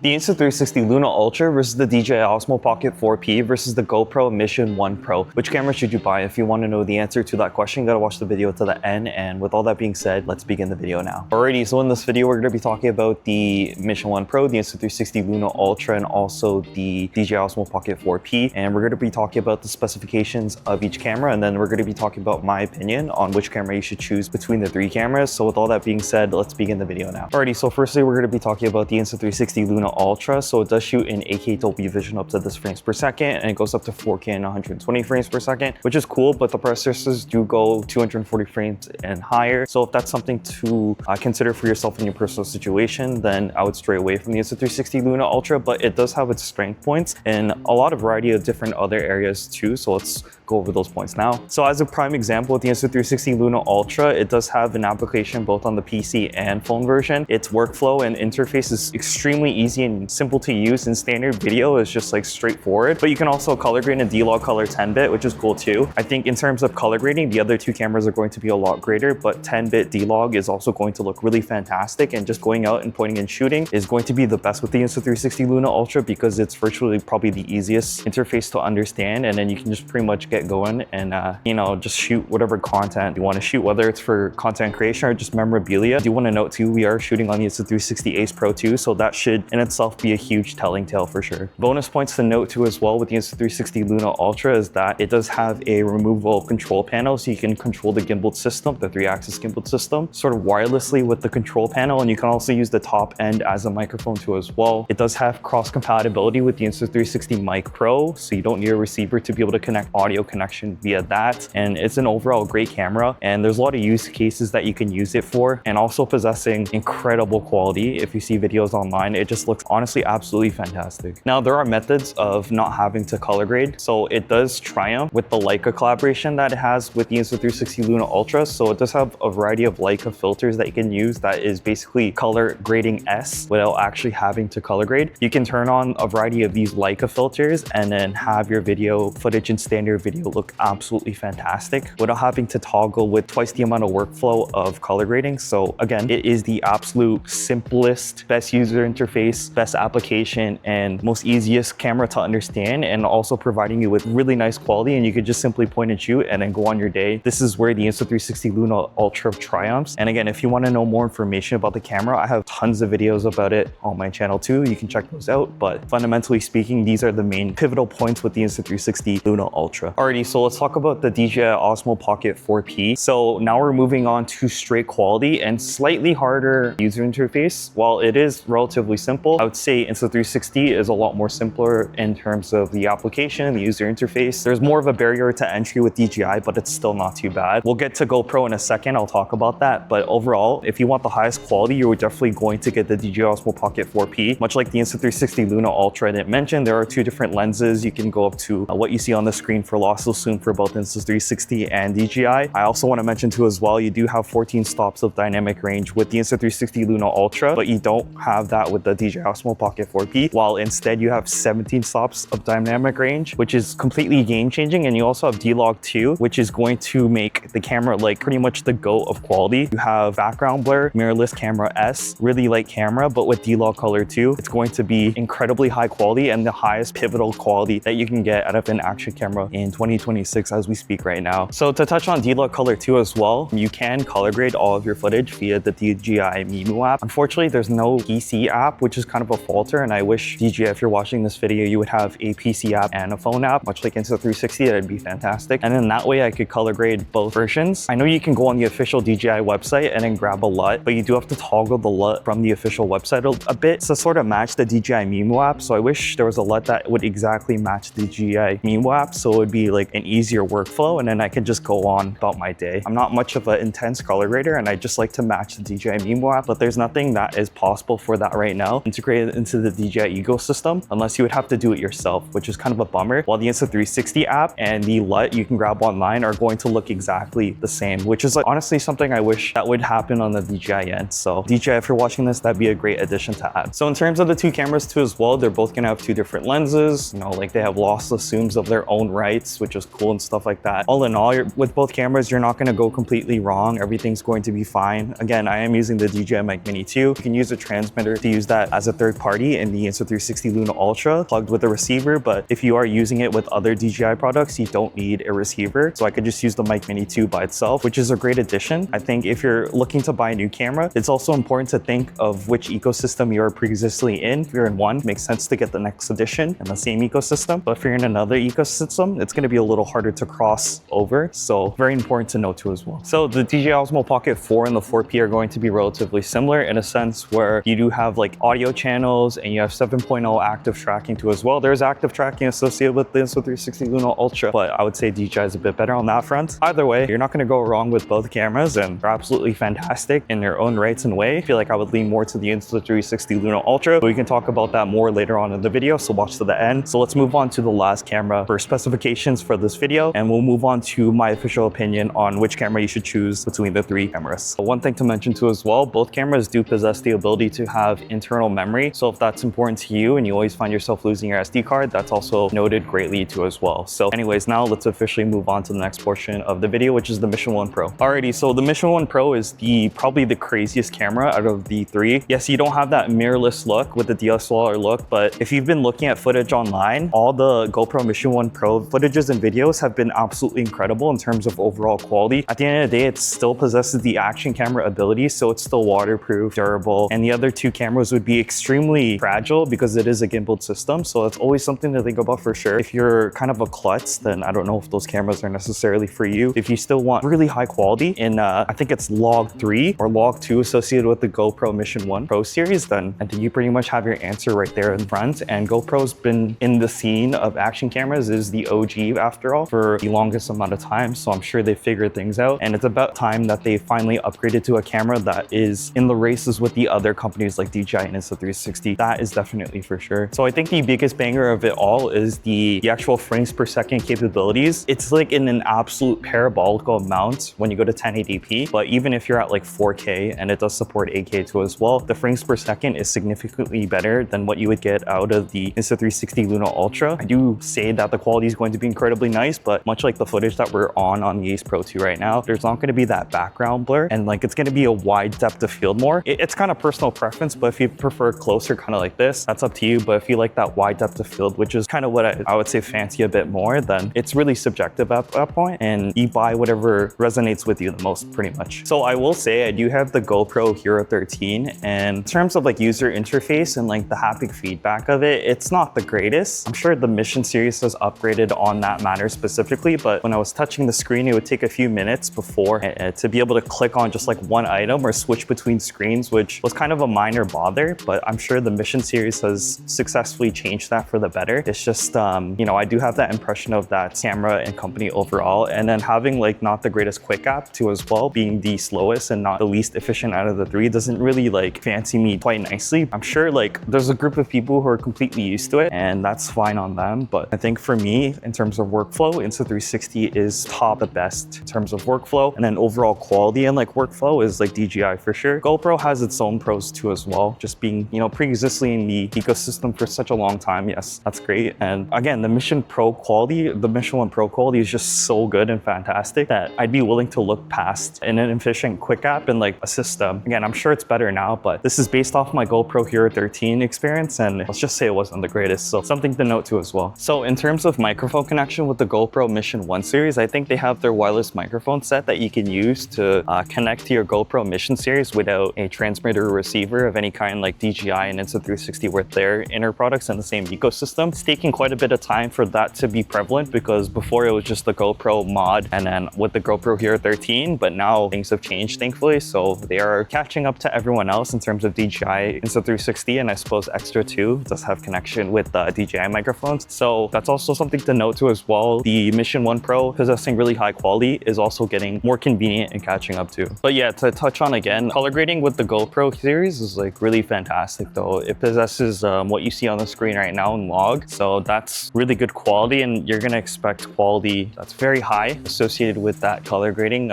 The Insta360 Luna Ultra versus the DJI Osmo Pocket 4P versus the GoPro Mission 1 Pro. Which camera should you buy? If you want to know the answer to that question, you gotta watch the video to the end. And with all that being said, let's begin the video now. Alrighty, so in this video, we're gonna be talking about the Mission 1 Pro, the Insta360 Luna Ultra, and also the DJI Osmo Pocket 4P. And we're gonna be talking about the specifications of each camera, and then we're gonna be talking about my opinion on which camera you should choose between the three cameras. So with all that being said, let's begin the video now. Alrighty, so firstly, we're gonna be talking about the Insta360 Luna Ultra. So it does shoot in 8K Dolby Vision up to this frames per second, and it goes up to 4K and 120 frames per second, which is cool, but the processors do go 240 frames and higher. So if that's something to consider for yourself in your personal situation, then I would stray away from the Insta360 Luna Ultra, but it does have its strength points and a lot of variety of different other areas too. So let's go over those points now. So as a prime example with the Insta360 Luna Ultra, it does have an application both on the PC and phone version. Its workflow and interface is extremely easy and simple to use, and standard video is just like straightforward. But you can also color grade in D-Log color 10-bit, which is cool too. I think in terms of color grading, the other two cameras are going to be a lot greater, but 10-bit D-Log is also going to look really fantastic, and just going out and pointing and shooting is going to be the best with the Insta360 Luna Ultra because it's virtually probably the easiest interface to understand, and then you can just pretty much get going and you know, just shoot whatever content you want to shoot, whether it's for content creation or just memorabilia. I do want to note too, we are shooting on the Insta360 Ace Pro too, so that should in itself be a huge telling tale for sure. Bonus points to note too as well with the Insta360 Luna Ultra is that it does have a removable control panel, so you can control the gimbal system, the 3-axis gimbal system, sort of wirelessly with the control panel, and you can also use the top end as a microphone too as well. It does have cross compatibility with the Insta360 Mic Pro, so you don't need a receiver to be able to connect audio connection via that, and it's an overall great camera, and there's a lot of use cases that you can use it for, and also possessing incredible quality. If you see videos online, it just looks honestly absolutely fantastic. Now there are methods of not having to color grade, so it does triumph with the Leica collaboration that it has with the Insta360 Luna Ultra. So it does have a variety of Leica filters that you can use that is basically color grading S without actually having to color grade. You can turn on a variety of these Leica filters and then have your video footage in standard video look absolutely fantastic without having to toggle with twice the amount of workflow of color grading. So again, it is the absolute simplest, best user interface, best application, and most easiest camera to understand, and also providing you with really nice quality, and you could just simply point and shoot and then go on your day. This is where the Insta360 Luna Ultra triumphs. And again, if you want to know more information about the camera, I have tons of videos about it on my channel too. You can check those out, but fundamentally speaking, these are the main pivotal points with the Insta360 Luna Ultra. Alrighty, so let's talk about the DJI Osmo Pocket 4P. So now we're moving on to straight quality and slightly harder user interface. While it is relatively simple, I would say Insta360 is a lot more simpler in terms of the application, the user interface. There's more of a barrier to entry with DJI, but it's still not too bad. We'll get to GoPro in a second, I'll talk about that. But overall, if you want the highest quality, you're definitely going to get the DJI Osmo Pocket 4P. Much like the Insta360 Luna Ultra I didn't mention, there are two different lenses. You can go up to what you see on the screen for lossless zoom for both Insta360 and DJI. I also want to mention too as well, you do have 14 stops of dynamic range with the Insta360 Luna Ultra, but you don't have that with the DJI Osmo Pocket 4P, while instead you have 17 stops of dynamic range, which is completely game-changing. And you also have D-Log 2, which is going to make the camera like pretty much the GOAT of quality. You have background blur, mirrorless camera S, really light camera, but with D-Log color 2, it's going to be incredibly high quality and the highest pivotal quality that you can get out of an action camera in 2026 as we speak right now. So to touch on D-Log color 2 as well, you can color grade all of your footage via the DJI Mimo app. Unfortunately, there's no PC app, which is kind of a falter, and I wish DJI, if you're watching this video, you would have a PC app and a phone app, much like Insta360. That'd be fantastic. And then that way I could color grade both versions. I know you can go on the official DJI website and then grab a LUT, but you do have to toggle the LUT from the official website a bit to sort of match the DJI Mimo app. So I wish there was a LUT that would exactly match the DJI Mimo app, so it would be like an easier workflow, and then I could just go on about my day. I'm not much of an intense color grader, and I just like to match the DJI Mimo app, but there's nothing that is possible for that right now integrated into the DJI ecosystem, unless you would have to do it yourself, which is kind of a bummer. While the Insta360 app and the LUT you can grab online are going to look exactly the same, which is like honestly something I wish that would happen on the DJI end. So DJI, if you're watching this, that'd be a great addition to add. So in terms of the two cameras too as well, they're both gonna have two different lenses, you know, like they have lossless zooms of their own rights, which is cool and stuff like that. All in all, with both cameras, you're not gonna go completely wrong. Everything's going to be fine. Again, I am using the DJI Mic Mini 2. You can use a transmitter to use that as a third party in the Insta360 Luna Ultra plugged with a receiver, but if you are using it with other DJI products, you don't need a receiver. So I could just use the Mic Mini 2 by itself, which is a great addition. I think if you're looking to buy a new camera, it's also important to think of which ecosystem you're previously in. If you're in one, it makes sense to get the next edition in the same ecosystem. But if you're in another ecosystem, it's going to be a little harder to cross over. So very important to know too as well. So the DJI Osmo Pocket 4 and the 4P are going to be relatively similar in a sense where you do have like audio channels and you have 7.0 active tracking too as well. There's active tracking associated with the Insta360 Luna Ultra, but I would say DJI is a bit better on that front. Either way, you're not going to go wrong with both cameras, and they're absolutely fantastic in their own rights and way. I feel like I would lean more to the Insta360 Luna Ultra, but we can talk about that more later on in the video, so watch to the end. So let's move on to the last camera for specifications for this video, and we'll move on to my official opinion on which camera you should choose between the three cameras. One thing to mention too as well, both cameras do possess the ability to have internal memory. So if that's important to you and you always find yourself losing your SD card, that's also noted greatly too as well. So anyways, now let's officially move on to the next portion of the video, which is the Mission 1 Pro. Alrighty, so the Mission 1 Pro is probably the craziest camera out of the three. Yes, you don't have that mirrorless look with the DSLR look, but if you've been looking at footage online, all the GoPro Mission 1 Pro footages and videos have been absolutely incredible in terms of overall quality. At the end of the day, it still possesses the action camera ability, so it's still waterproof, durable, and the other two cameras would be extremely fragile because it is a gimbal system. So that's always something to think about for sure. If you're kind of a klutz, then I don't know if those cameras are necessarily for you. If you still want really high quality in I think it's log 3 or log 2 associated with the GoPro Mission 1 Pro series, then I think you pretty much have your answer right there in front. And GoPro's been in the scene of action cameras, is the OG after all for the longest amount of time, so I'm sure they figured things out, and it's about time that they finally upgraded to a camera that is in the races with the other companies like DJI and Insta360. That is definitely for sure. So I think the biggest banger of it all is the actual frames per second capabilities. It's like in an absolute parabolical amount when you go to 1080p, but even if you're at like 4K, and it does support 8K too as well, the frames per second is significantly better than what you would get out of the Insta360 Luna Ultra. I do say that the quality is going to be incredibly nice, but much like the footage that we're on the Ace Pro 2 right now, there's not going to be that background blur, and like it's going to be a wide depth of field more. It's kind of personal preference, but if you prefer closer kind of like this, that's up to you. But if you like that wide depth of field, which is kind of what I would say fancy a bit more, then it's really subjective at that point, and you buy whatever resonates with you the most pretty much. So I will say I do have the GoPro Hero 13, and in terms of like user interface and like the haptic feedback of it, it's not the greatest. I'm sure the Mission series has upgraded on that matter specifically, but when I was touching the screen, it would take a few minutes before to be able to click on just like one item or switch between screens, which was kind of a minor bother, but I'm sure the Mission series has successfully changed that for the better. It's just, you know, I do have that impression of that camera and company overall, and then having like not the greatest quick app too as well, being the slowest and not the least efficient out of the three, doesn't really like fancy me quite nicely. I'm sure like there's a group of people who are completely used to it, and that's fine on them, but I think for me, in terms of workflow, Insta360 is top the best in terms of workflow, and then overall quality and like workflow is like DJI for sure. GoPro has its own pros too as well, just being, you know, pre-existing in the ecosystem for such a long time. Yes, that's great. And again, the Mission 1 Pro quality is just so good and fantastic that I'd be willing to look past an inefficient quick app and like a system. Again, I'm sure it's better now, but this is based off my GoPro Hero 13 experience, and let's just say it wasn't the greatest, so something to note too as well. So in terms of microphone connection with the GoPro Mission 1 series, I think they have their wireless microphone set that you can use to connect to your GoPro Mission series without a transmitter or receiver of any kind like DJI and Insta360 with their inner products in the same ecosystem. It's taking quite a bit of time for that to be prevalent, because before it was just the GoPro mod and then with the GoPro Hero 13, but now things have changed thankfully, so they are catching up to everyone else in terms of DJI Insta360, and I suppose Extra 2 does have connection with DJI microphones, so that's also something to note too as well. The Mission 1 Pro possessing really high quality is also getting more convenient and catching up too. But yeah, to touch on again, color grading with the GoPro series is like really fantastic though. It possesses what you see on the screen right now in log, so that's really good quality, and you're gonna expect quality that's very high associated with that color grading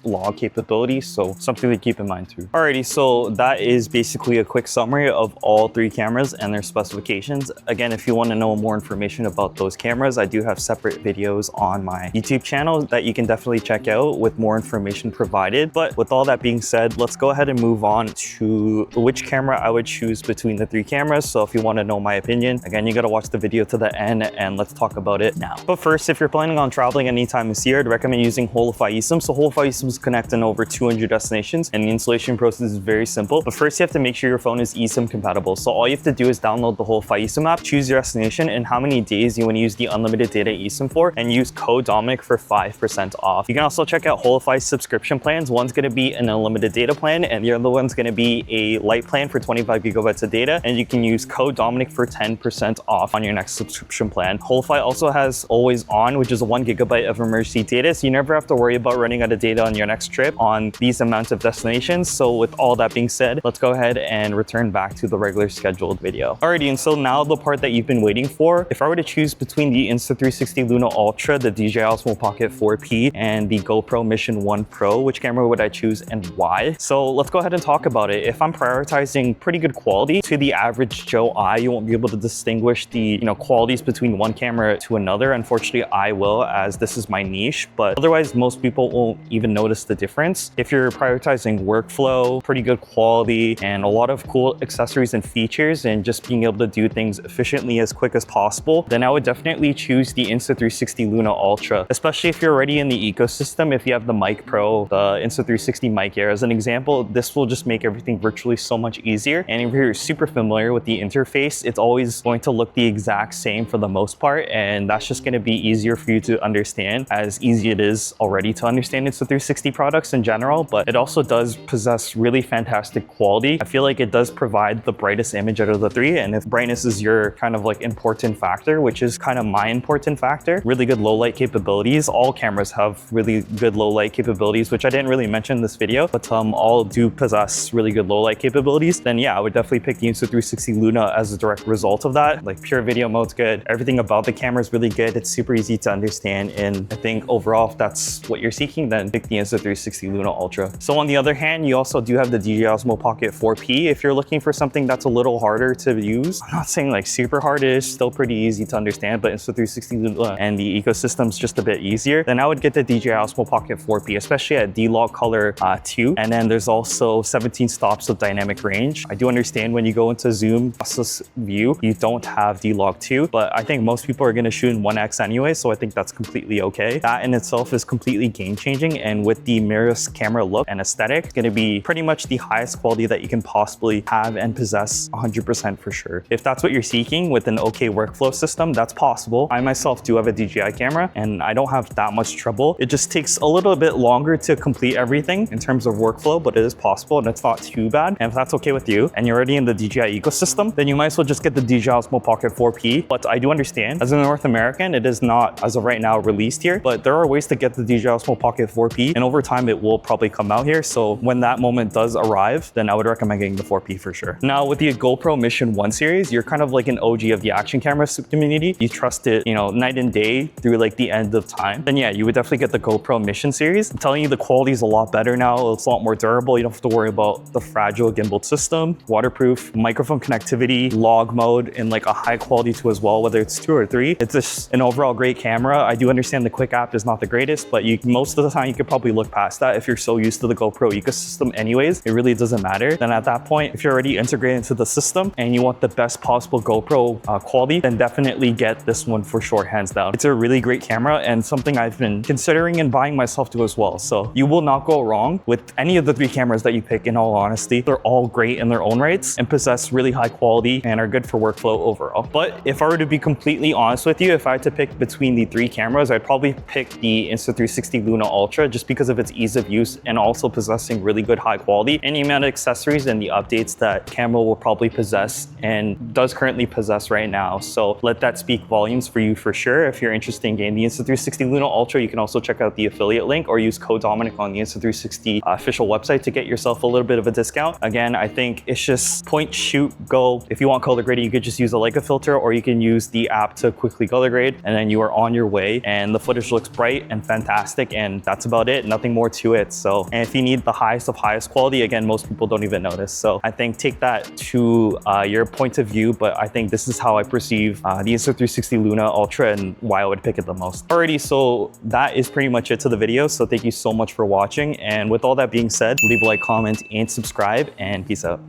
log capability, so something to keep in mind too. Alrighty, so that is basically a quick summary of all three cameras and their specifications. Again, if you want to know more information about those cameras, I do have separate videos on my YouTube channel that you can definitely check out with more information provided. But with all that being said, let's go ahead and move on to which camera I would choose choose between the three cameras. So if you want to know my opinion, again, you got to watch the video to the end and let's talk about it now. But first, if you're planning on traveling anytime this year, I'd recommend using Holify eSIM. So Holify eSIMs connect in over 200 destinations and the installation process is very simple. But first, you have to make sure your phone is eSIM compatible. So all you have to do is download the Holify eSIM app, choose your destination and how many days you want to use the unlimited data eSIM for, and use code Dominic for 5% off. You can also check out Holify's subscription plans. One's going to be an unlimited data plan and the other one's going to be a light plan for 25 gigabytes of data, and you can use code Dominic for 10% off on your next subscription plan. Holify also has Always On, which is 1 gigabyte of emergency data, so you never have to worry about running out of data on your next trip on these amounts of destinations. So with all that being said, let's go ahead and return back to the regular scheduled video. Alrighty, and so now the part that you've been waiting for. If I were to choose between the Insta360 Luna Ultra, the DJI Osmo Pocket 4P, and the GoPro Mission 1 Pro, which camera would I choose and why? So let's go ahead and talk about it. If I'm prioritizing pretty good quality, to the average Joe eye, you won't be able to distinguish the qualities between one camera to another. Unfortunately, I will, as this is my niche, but otherwise most people won't even notice the difference. If you're prioritizing workflow, pretty good quality, and a lot of cool accessories and features, and just being able to do things efficiently as quick as possible, then I would definitely choose the Insta360 Luna Ultra, especially if you're already in the ecosystem. If you have the Mic Pro, the Insta360 Mic Air as an example, this will just make everything virtually so much easier. And if you're super familiar with the interface, it's always going to look the exact same for the most part, and that's just going to be easier for you to understand, as easy it is already to understand Insta360 products in general. But it also does possess really fantastic quality. I feel like it does provide the brightest image out of the three, and if brightness is your kind of like important factor, which is kind of my important factor, really good low light capabilities. All cameras have really good low light capabilities, which I didn't really mention in this video, but all do possess really good low light capabilities. Then yeah, I would definitely pick the Insta360 Luna as a direct result of that. Like pure video mode's good. Everything about the camera is really good. It's super easy to understand. And I think overall, if that's what you're seeking, then pick the Insta360 Luna Ultra. So on the other hand, you also do have the DJI Osmo Pocket 4P. If you're looking for something that's a little harder to use, I'm not saying like super hard, it is still pretty easy to understand, but Insta360 Luna and the ecosystem's just a bit easier, then I would get the DJI Osmo Pocket 4P, especially at D-Log Color 2. And then there's also 17 stops of dynamic range. I do understand when you go into zoom lossless view, you don't have D-Log 2, but I think most people are going to shoot in 1x anyway, so I think that's completely okay. That in itself is completely game-changing, and with the mirrorless camera look and aesthetic, it's going to be pretty much the highest quality that you can possibly have and possess 100% for sure. If that's what you're seeking with an okay workflow system, that's possible. I myself do have a DJI camera and I don't have that much trouble. It just takes a little bit longer to complete everything in terms of workflow, but it is possible and it's not too bad. And if that's okay with you and you're already in the DJI ecosystem, then you might as well just get the DJI Osmo Pocket 4P. But I do understand, as a North American, it is not, as of right now, released here, but there are ways to get the DJI Osmo Pocket 4P, and over time it will probably come out here. So when that moment does arrive, then I would recommend getting the 4P for sure. Now with the GoPro Mission 1 series, you're kind of like an OG of the action camera community. You trust it, night and day through like the end of time. Then yeah, you would definitely get the GoPro Mission series. I'm telling you, the quality is a lot better now. It's a lot more durable. You don't have to worry about the fragile gimbal system, waterproof, microphone connectivity, log mode, and like a high quality too as well, whether it's 2 or 3. It's just an overall great camera. I do understand the quick app is not the greatest, but most of the time you could probably look past that if you're so used to the GoPro ecosystem anyways. It really doesn't matter. Then at that point, if you're already integrated into the system and you want the best possible GoPro quality, then definitely get this one for sure, hands down. It's a really great camera and something I've been considering and buying myself too as well. So you will not go wrong with any of the 3 cameras that you pick, in all honesty. They're all great in their own rights and possess really high quality and are good for workflow overall. But if I were to be completely honest with you, if I had to pick between the 3 cameras, I'd probably pick the Insta360 Luna Ultra just because of its ease of use and also possessing really good high quality and the amount of accessories and the updates that camera will probably possess and does currently possess right now. So let that speak volumes for you for sure. If you're interested in getting the Insta360 Luna Ultra, you can also check out the affiliate link or use code Dominic on the Insta360 official website to get yourself a little bit of a discount. Again, I think it's just point, shoot, go. If you want color grading, you could just use a Leica filter, or you can use the app to quickly color grade, and then you are on your way. And the footage looks bright and fantastic, and that's about it. Nothing more to it. So, and if you need the highest of highest quality, again, most people don't even notice. So I think take that to your point of view, but I think this is how I perceive the Insta360 Luna Ultra and why I would pick it the most. Alrighty, so that is pretty much it to the video. So thank you so much for watching. And with all that being said, leave a like, comment, and subscribe, and peace out.